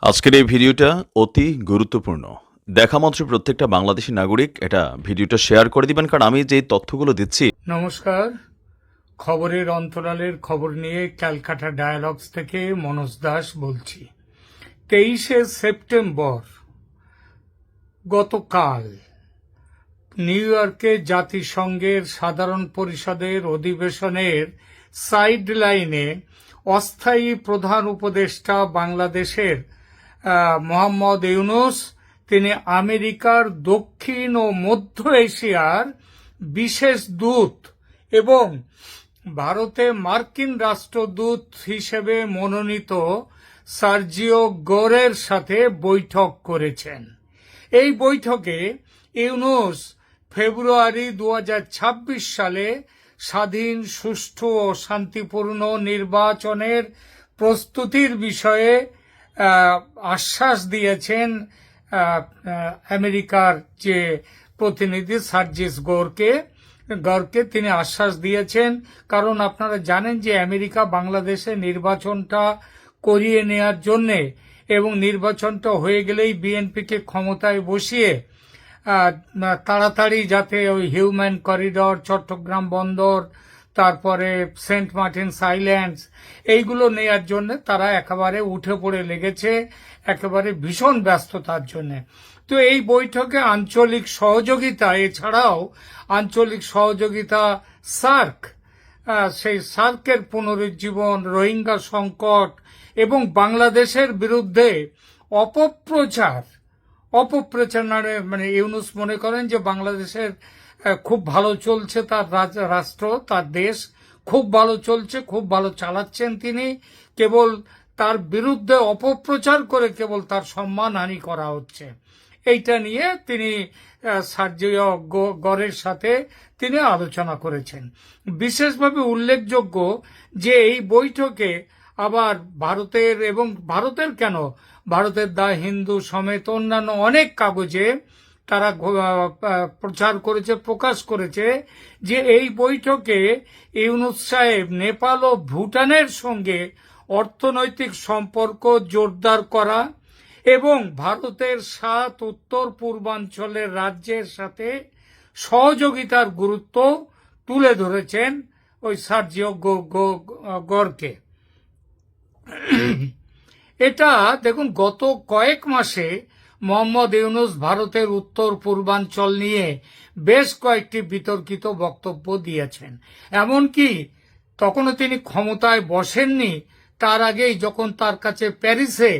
আজকের এই ভিডিওটা অতি গুরুত্বপূর্ণ। দেখা মাত্র প্রত্যেকটা বাংলাদেশী নাগরিক এটা ভিডিওটা শেয়ার করে দিবেন, কারণ আমি যে তথ্যগুলো দিচ্ছি। নমস্কার, খবরের অন্তরালের খবর নিয়ে ক্যালকাটা ডায়ালগস থেকে মনোজ দাস বলছি। 23শে সেপ্টেম্বর গতকাল নিউ ইয়র্কে জাতিসংঘের সাধারণ পরিষদের অধিবেশনের সাইড লাইনে অস্থায়ী প্রধান উপদেষ্টা বাংলাদেশের মোহাম্মদ ইউনূস, তিনি আমেরিকার দক্ষিণ ও মধ্য এশিয়ার বিশেষ দূত এবং ভারতে মার্কিন রাষ্ট্রদূত হিসেবে মনোনীত সার্জিও গোরের সাথে বৈঠক করেছেন। এই বৈঠকে ইউনূস ফেব্রুয়ারি 2026 সালে স্বাধীন, সুষ্ঠু ও শান্তিপূর্ণ নির্বাচনের প্রস্তুতির বিষয়ে আশ্বাস দিয়েছেন আমেরিকার যে প্রতিনিধি সার্জিস গোরকে তিনি আশ্বাস দিয়েছেন। কারণ আপনারা জানেন যে আমেরিকা বাংলাদেশে নির্বাচনটা করিয়ে নেওয়ার জন্যে এবং নির্বাচনটা হয়ে গেলেই বিএনপিকে ক্ষমতায় বসিয়ে তাড়াতাড়ি যাতে ওই হিউম্যান করিডর, চট্টগ্রাম বন্দর, তারপরে সেন্ট মার্টিনস আইল্যান্ডস, এইগুলো নেয়ার জন্য তারা একেবারে উঠে পড়ে লেগেছে, একেবারে ভীষণ ব্যস্ততার জন্য। তো এই বৈঠকে আঞ্চলিক সহযোগিতা, এছাড়াও আঞ্চলিক সহযোগিতা সার্ক, সেই সার্কের পুনরুজ্জীবন, রোহিঙ্গা সংকট এবং বাংলাদেশের বিরুদ্ধে অপপ্রচার মানে ইউনূস মনে করেন যে বাংলাদেশের খুব ভালো চলছে, তার রাষ্ট্র, তার দেশ খুব ভালো চলছে, খুব ভালো চালাচ্ছেন তিনি, কেবল তার বিরুদ্ধে অপপ্রচার করে কেবল তার সম্মানহানি করা হচ্ছে। এইটা নিয়ে তিনি সার্জিও গোরের সাথে তিনি আলোচনা করেছেন। বিশেষভাবে উল্লেখযোগ্য যে এই বৈঠকে আবার ভারতের কেন, ভারতের দ্য হিন্দু সমেত অন্যান্য অনেক কাগজে তারা প্রচার করেছে, প্রকাশ করেছে যে এই বৈঠকে ইউনূস সাহেব নেপাল ও ভুটানের সঙ্গে অর্থনৈতিক সম্পর্ক জোরদার করা এবং ভারতের 7 উত্তর পূর্বাঞ্চলের রাজ্যের সাথে সহযোগিতার গুরুত্ব তুলে ধরেছেন ওই সার্জিও গোরকে। এটা দেখুন, গত কয়েক মাসে মোহাম্মদ ইউনূস ভারতের উত্তর পূর্বাঞ্চল নিয়ে বেশ কয়েকটি বিতর্কিত বক্তব্য দিয়েছেন। এমনকি তখনও তিনি ক্ষমতায় বসেননি, তার আগেই যখন তার কাছে প্যারিসে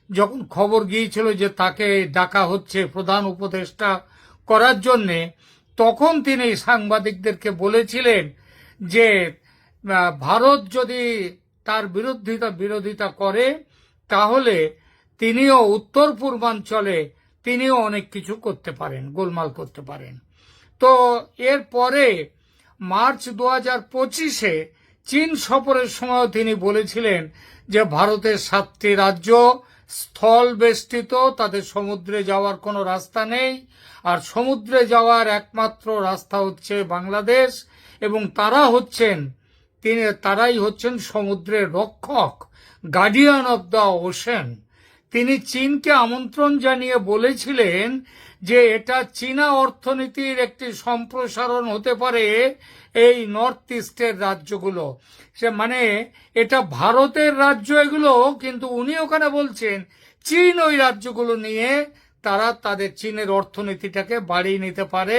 যখন খবর গিয়েছিল যে তাকে ডাকা হচ্ছে প্রধান উপদেষ্টা করার জন্যে, তখন তিনি সাংবাদিকদেরকে বলেছিলেন যে ভারত যদি তার বিরোধিতা করে তাহলে তিনিও উত্তর পূর্বাঞ্চলে তিনিও অনেক কিছু করতে পারেন, গোলমাল করতে পারেন। তো এরপরে মার্চ 2025-এ চীন সফরের সময় তিনি বলেছিলেন যে ভারতের 7টি রাজ্য স্থল বেষ্টিত, তাদের সমুদ্রে যাওয়ার কোনো রাস্তা নেই, আর সমুদ্রে যাওয়ার একমাত্র রাস্তা হচ্ছে বাংলাদেশ, এবং তারাই হচ্ছেন সমুদ্রের রক্ষক, গার্ডিয়ান অব দ্য ওশেন। তিনি চীনকে আমন্ত্রণ জানিয়ে বলেছিলেন যে এটা চীনা অর্থনীতির একটি সম্প্রসারণ হতে পারে এই নর্থ ইস্টের রাজ্যগুলো, সে মানে এটা ভারতের রাজ্য এগুলো, কিন্তু উনি ওখানে বলছেন চীন ওই রাজ্যগুলো নিয়ে তারা তাদের চীনের অর্থনীতিটাকে বাড়িয়ে নিতে পারে,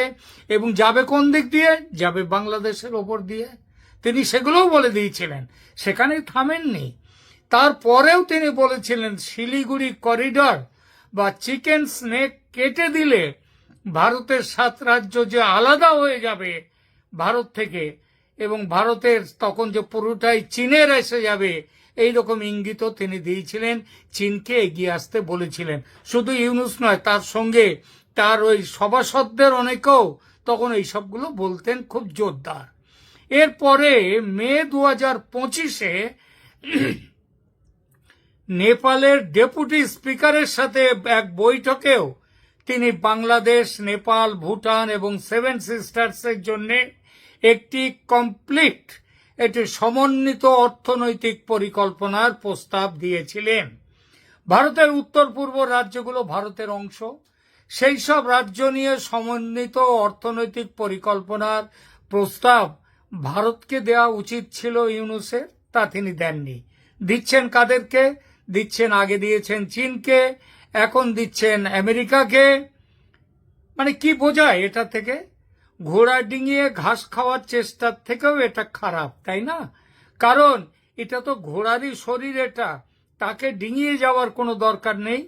এবং যাবে কোন দিক দিয়ে, যাবে বাংলাদেশের ওপর দিয়ে। তিনি সেগুলোও বলে দিয়েছিলেন, সেখানে থামেননি। তারপরেও তিনি বলেছিলেন শিলিগুড়ি করিডর বা চিকেন স্নেক কেটে দিলে ভারতের 7 রাজ্য যে আলাদা হয়ে যাবে ভারত থেকে, এবং ভারতের তখন যে পুরোটাই চীনের এসে যাবে, এইরকম ইঙ্গিতও তিনি দিয়েছিলেন, চীনকে এগিয়ে আসতে বলেছিলেন। শুধু ইউনূস নয়, তার সঙ্গে তার ওই সভাসদদের অনেকেও তখন এই সবগুলো বলতেন খুব জোরদার। এরপরে মে 2025-এ নেপালের ডেপুটি স্পিকারের সাথে এক বৈঠকেও তিনি বাংলাদেশ, নেপাল, ভুটান এবং 7 সিস্টার্সের জন্য একটি সমন্বিত অর্থনৈতিক পরিকল্পনার প্রস্তাব দিয়েছিলেন। ভারতের উত্তর পূর্ব রাজ্যগুলো ভারতের অংশ। সেই সব রাজ্য নিয়ে সমন্বিত অর্থনৈতিক পরিকল্পনার প্রস্তাব ভারতকে দেওয়া উচিত ছিল ইউনূসের, তা তিনি দেননি। দিচ্ছেন কাদেরকে? দিচ্ছেন, আগে দিয়েছেন চীনকে, এখন দিচ্ছেন আমেরিকাকে। মানে কি বোঝায় এটা থেকে? ঘোড়া ডিঙিয়ে ঘাস খাওয়ার চেষ্টার থেকেও এটা খারাপ, তাই না? কারণ এটা তো ঘোড়ারই শরীর, এটা তাকে ডিঙিয়ে যাওয়ার কোনো দরকার নেই,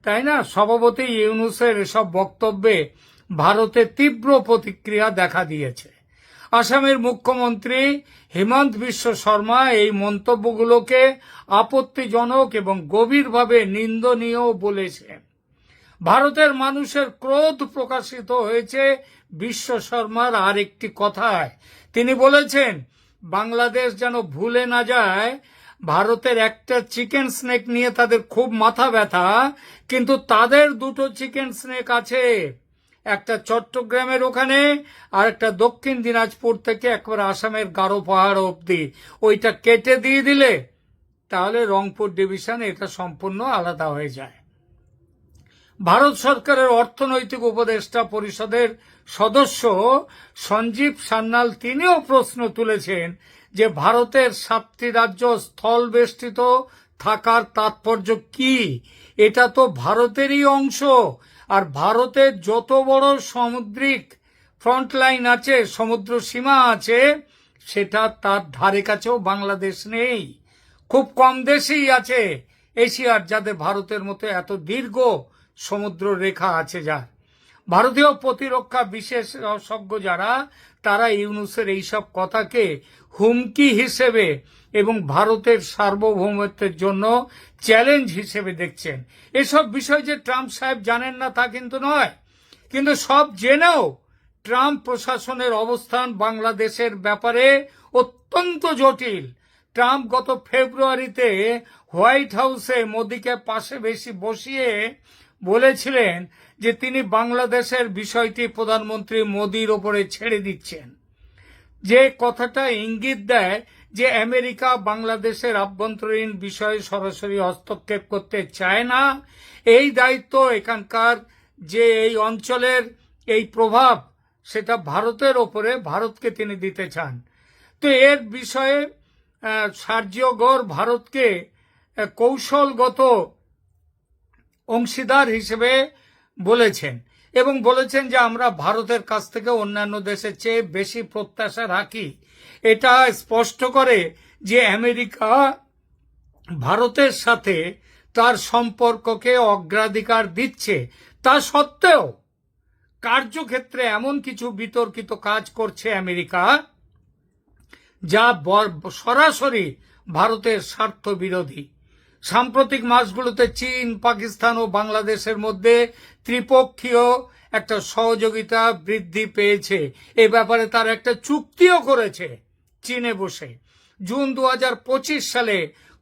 তাই না? স্বভাবতই ইউনূসের এসব বক্তব্যে ভারতে তীব্র প্রতিক্রিয়া দেখা দিয়েছে। আসামের মুখ্যমন্ত্রী হিমন্ত বিশ্ব শর্মা এই মন্তব্যগুলোকে আপত্তিজনক এবং গভীরভাবে নিন্দনীয় বলেছেন। ভারতের মানুষের ক্রোধ প্রকাশিত হয়েছে বিশ্ব শর্মার আরেকটি কথায়। তিনি বলেছেন, বাংলাদেশ যেন ভুলে না যায় ভারতের একটা চিকেন স্নেক নিয়ে তাদের খুব মাথা ব্যথা, কিন্তু তাদের দুটো চিকেন স্নেক আছে, একটা চট্টগ্রামের ওখানে আর একটা দক্ষিণ দিনাজপুর থেকে একবার আসামের গারো পাহাড় অবধি। ওইটা কেটে দিয়ে দিলে তাহলে রংপুর ডিভিশন এটা সম্পূর্ণ আলাদা হয়ে যায়। ভারত সরকারের অর্থনৈতিক উপদেষ্টা পরিষদের সদস্য সঞ্জীব সান্যাল তিনিও প্রশ্ন তুলেছেন যে ভারতের 7টি রাজ্য স্থলবেষ্টিত থাকার তাৎপর্য কি? এটা তো ভারতেরই অংশ, আর ভারতের যত বড় সামুদ্রিক ফ্রন্টলাইন আছে, সমুদ্র সীমা আছে, সেটা তার ধারে কাছেও বাংলাদেশ নেই। খুব কম দেশেই আছে এশিয়ার যাদের ভারতের মতো এত দীর্ঘ সমুদ্র রেখা আছে যার। ভারতীয় প্রতিরক্ষা বিশেষজ্ঞ যারা, তারা ইউনূসের এইসব কথাকে হুমকি হিসেবে এবং ভারতের সার্বভৌমত্বের জন্য চ্যালেঞ্জ হিসেবে দেখছেন। এসব বিষয় যে ট্রাম্প সাহেব জানেন না তা কিন্তু নয়, কিন্তু সব জেনেও ট্রাম্প প্রশাসনের অবস্থান বাংলাদেশের ব্যাপারে অত্যন্ত জটিল। ট্রাম্প গত ফেব্রুয়ারিতে হোয়াইট হাউসে মোদিকে পাশে বেশি বসিয়ে বলেছিলেন যে তিনি বাংলাদেশের বিষয়টি প্রধানমন্ত্রী মোদির ওপরে ছেড়ে দিচ্ছেন, যে কথাটা ইঙ্গিত দেয় যে আমেরিকা বাংলাদেশের আভ্যন্তরীণ বিষয়ে সরাসরি হস্তক্ষেপ করতে চায় না। এই দায়িত্ব এখানকার যে এই অঞ্চলের এই প্রভাব, সেটা ভারতের ওপরে, ভারতকে তিনি দিতে চান। তো এর বিষয়ে সার্জিও গোর ভারতকে কৌশলগত অংশীদার হিসেবে বলেছেন এবং বলেছেন যে আমরা ভারতের কাছ থেকে অন্যান্য দেশের চেয়ে বেশি প্রত্যাশা রাখি। এটা স্পষ্ট করে যে আমেরিকা ভারতের সাথে তার সম্পর্ককে অগ্রাধিকার দিচ্ছে। তা সত্ত্বেও কার্যক্ষেত্রে এমন কিছু বিতর্কিত কাজ করছে আমেরিকা যা সরাসরি ভারতের স্বার্থ বিরোধী। সাম্প্রতিক মাসগুলোতে চীন, পাকিস্তান ও বাংলাদেশের মধ্যে ত্রিপক্ষীয় একটা সহযোগিতা বৃদ্ধি পেয়েছে। এ ব্যাপারে তার একটা চুক্তিও করেছে চীনে বসে। জুন 2025 সালে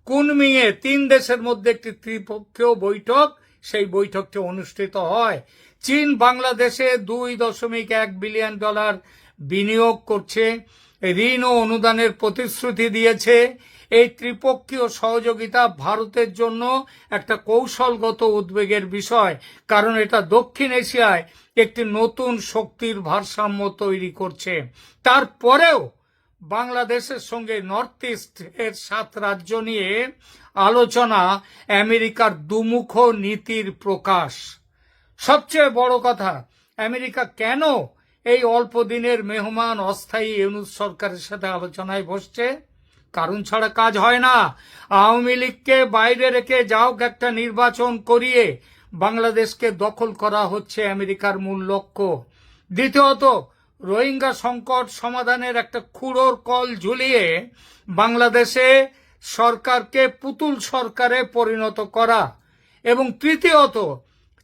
কুনমিংয়ে 3 দেশের মধ্যে একটি ত্রিপক্ষীয় বৈঠক, সেই বৈঠকটি অনুষ্ঠিত হয়। চীন বাংলাদেশে $2.1 বিলিয়ন বিনিয়োগ করছে, ঋণ ও অনুদানের প্রতিশ্রুতি দিয়েছে। এই ত্রিপক্ষীয় সহযোগিতা ভারতের জন্য একটা কৌশলগত উদ্বেগের বিষয়, কারণ এটা দক্ষিণ এশিয়ায় একটি নতুন শক্তির ভারসাম্য তৈরি করছে। তারপরেও বাংলাদেশের সঙ্গে নর্থ ইস্ট এর 7 রাজ্য নিয়ে আলোচনা আমেরিকার দুমুখ নীতির প্রকাশ। সবচেয়ে বড় কথা, আমেরিকা কেন এই অল্প দিনের মেহমান অস্থায়ী ইউনূস সরকারের সাথে আলোচনায় বসছে? কারণ ছাড়া কাজ হয় না। আওয়ামী লীগকে বাইরে রেখে যাও একটা নির্বাচন করিয়ে বাংলাদেশকে দখল করা হচ্ছে আমেরিকার মূল লক্ষ্য। দ্বিতীয়ত, রোহিঙ্গা সংকট সমাধানের একটা খুঁড়োর কল ঝুলিয়ে বাংলাদেশে সরকারকে পুতুল সরকারে পরিণত করা। এবং তৃতীয়ত,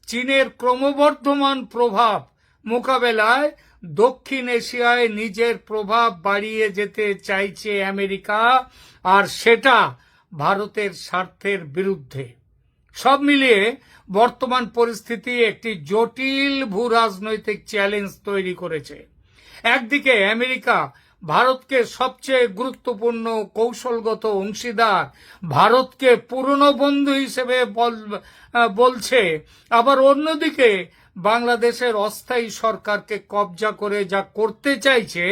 চীনের ক্রমবর্ধমান প্রভাব মোকাবেলায় দক্ষিণ এশিয়ায় নিজের প্রভাব বাড়িয়ে যেতে চাইছে আমেরিকা, আর সেটা ভারতের স্বার্থের বিরুদ্ধে। সব মিলিয়ে বর্তমান পরিস্থিতি একটি জটিল ভূরাজনৈতিক চ্যালেঞ্জ তৈরি করেছে। একদিকে আমেরিকা ভারতকে সবচেয়ে গুরুত্বপূর্ণ কৌশলগত অংশীদার, ভারতকে পুরনো বন্ধু হিসেবে বলছে, আবার অন্যদিকে বাংলাদেশের অস্থায়ী সরকারকে কবজা করে যা করতে চাইছে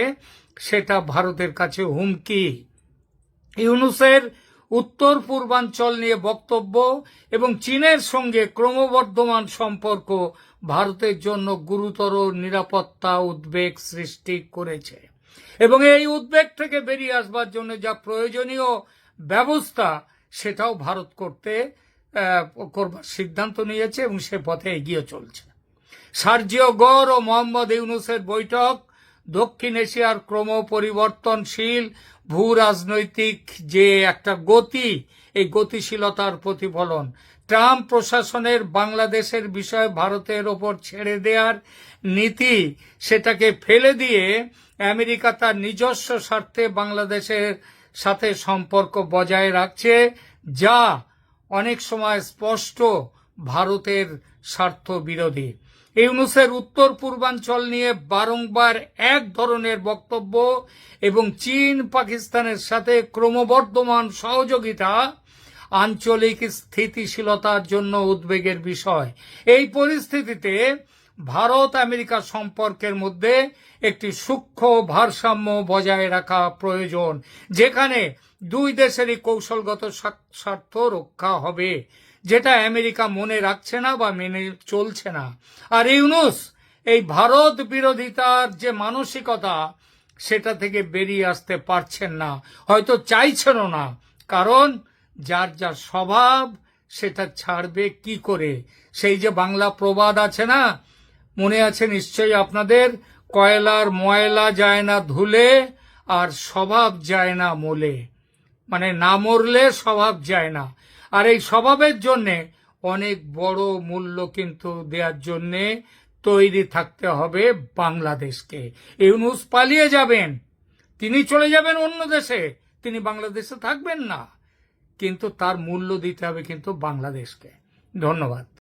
সেটা ভারতের কাছে হুমকি। ইউনূসের উত্তর পূর্বাঞ্চল নিয়ে বক্তব্য এবং চীনের সঙ্গে ক্রমবর্ধমান সম্পর্ক ভারতের জন্য গুরুতর নিরাপত্তা উদ্বেগ সৃষ্টি করেছে এবং এই উদ্বেগ থেকে বেরিয়ে আসবার জন্য যা প্রয়োজনীয় ব্যবস্থা সেটাও ভারত করবার সিদ্ধান্ত নিয়েছে এবং সে পথে এগিয়ে চলছে। সার্জিও গর ও মোহাম্মদ ইউনূসের বৈঠক দক্ষিণ এশিয়ার ক্রম পরিবর্তনশীল ভূ রাজনৈতিক যে একটা গতি, এই গতিশীলতার প্রতিফলন। ট্রাম্প প্রশাসনের বাংলাদেশের বিষয়ে ভারতের ওপর ছেড়ে দেওয়ার নীতি, সেটাকে ফেলে দিয়ে আমেরিকা তার নিজস্ব স্বার্থে বাংলাদেশের সাথে সম্পর্ক বজায় রাখছে, যা অনেক সময় স্পষ্ট ভারতের স্বার্থ বিরোধী। ইউনূসের উত্তর পূর্বাঞ্চল নিয়ে বারংবার এক ধরনের বক্তব্য এবং চীন পাকিস্তানের সাথে ক্রমবর্ধমান সহযোগিতা আঞ্চলিক স্থিতিশীলতার জন্য উদ্বেগের বিষয়। এই পরিস্থিতিতে ভারত আমেরিকা সম্পর্কের মধ্যে একটি সূক্ষ্ম ভারসাম্য বজায় রাখা প্রয়োজন, যেখানে দুই দেশেরই কৌশলগত স্বার্থ রক্ষা হবে, যেটা আমেরিকা মনে রাখছে না বা মেনে চলছে না। আর ইউনূস এই ভারত বিরোধিতার যে মানসিকতা, সেটা থেকে বেরিয়ে আসতে পারছেন না, হয়তো চাইছেনও না, কারণ যার যা স্বভাব সেটা ছাড়বে কি করে। সেই যে বাংলা প্রবাদ আছে না, মনে আছে নিশ্চয়ই আপনাদের, কয়লার ময়লা যায় না ধুলে আর স্বভাব যায় না মোলে, মানে না মরলে স্বভাব যায় না। আর এই স্বভাবের জন্যে অনেক বড় মূল্য কিন্তু দেওয়ার জন্যে তৈরি থাকতে হবে বাংলাদেশকে। ইউনূস পালিয়ে যাবেন, তিনি চলে যাবেন অন্য দেশে, তিনি বাংলাদেশে থাকবেন না, কিন্তু তার মূল্য দিতে হবে কিন্তু বাংলাদেশকে। ধন্যবাদ।